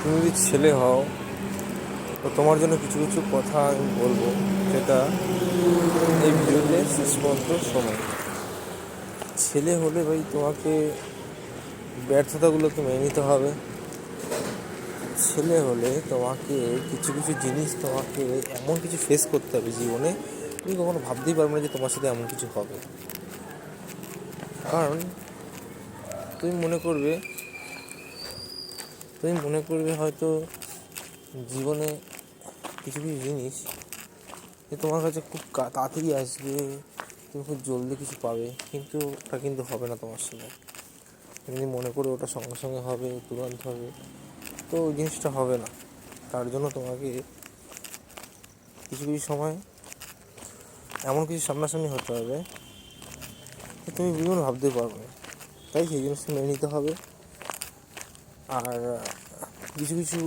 তুমি যদি ছেলে হও তো তোমার জন্য কিছু কিছু কথা আমি বলবো, যেটা এই ভিডিওতে শেষ পর্যন্ত শোনো। ছেলে হলে ভাই তোমাকে ব্যর্থতাগুলোকে মেনে নিতে হবে। ছেলে হলে তোমাকে কিছু কিছু জিনিস, তোমাকে এমন কিছু ফেস করতে হবে জীবনে, তুমি কখনো ভাবতেই পারবে না যে তোমার সাথে এমন কিছু হবে। কারণ তুমি মনে করবে হয়তো জীবনে কিছু কিছু জিনিস যে তোমার কাছে খুব তাড়াতাড়ি আসবে, তুমি খুব জলদি কিছু পাবে, কিন্তু ওটা কিন্তু হবে না তোমার সাথে। তুমি যদি মনে করো ওটা সঙ্গে সঙ্গে হবে, তুরন্ত হবে, তো ওই জিনিসটা হবে না। তার জন্য তোমাকে কিছু কিছু সময় এমন কিছু সামনাসামনি হতে হবে যে তুমি জীবনে ভাবতে পারবে না। তাই সেই জিনিসটা মেনে নিতে হবে। আর কিছু কিছু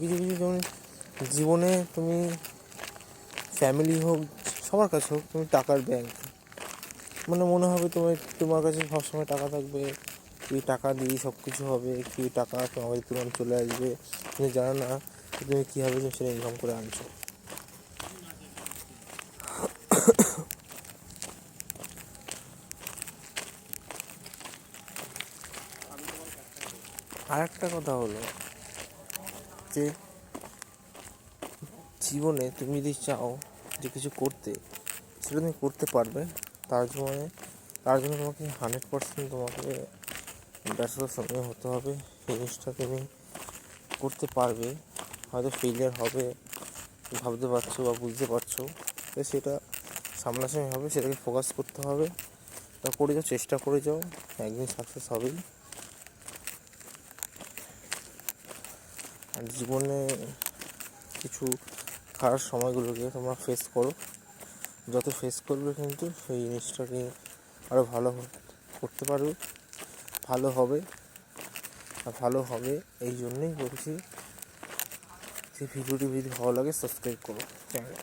কিছু যেমন জীবনে তুমি ফ্যামিলি হোক, সবার কাছে হোক, তুমি টাকার ব্যাংক, মনে হবে তোমার কাছে সবসময় টাকা থাকবে, এই টাকা দিয়ে সব কিছু হবে, কি টাকা তোমার কাছে তুরন্ত চলে আসবে, তুমি জানো না তুমি কীভাবে সেটা ইনকাম করে আনছো। আর একটা কথা হলো যে জীবনে তুমি যদি চাও যে কিছু করতে, সেটা তুমি করতে পারবে। তার জন্য তোমাকে 100% তোমাকে ব্যস্ততার সঙ্গে হতে হবে। সেই জিনিসটা তুমি করতে পারবে, হয়তো ফেলিয়ার হবে, ভাবতে পারছো বা বুঝতে পারছো, তো সেটা সামনাসামনি হবে, সেটাকে ফোকাস করতে হবে। তা করে যাও, চেষ্টা করে যাও, একদিন সাকসেস হবেই। আর জীবনে কিছু খারাপ সময়গুলোকে তোমরা ফেস করো, যত ফেস করবে কিন্তু সেই জিনিসটাকে আরও ভালো করতে পারবে, ভালো হবে। আর ভালো হবে এই জন্যই বলছি যে ভিডিওটি যদি ভালো লাগে সাবস্ক্রাইব করো চ্যানেল।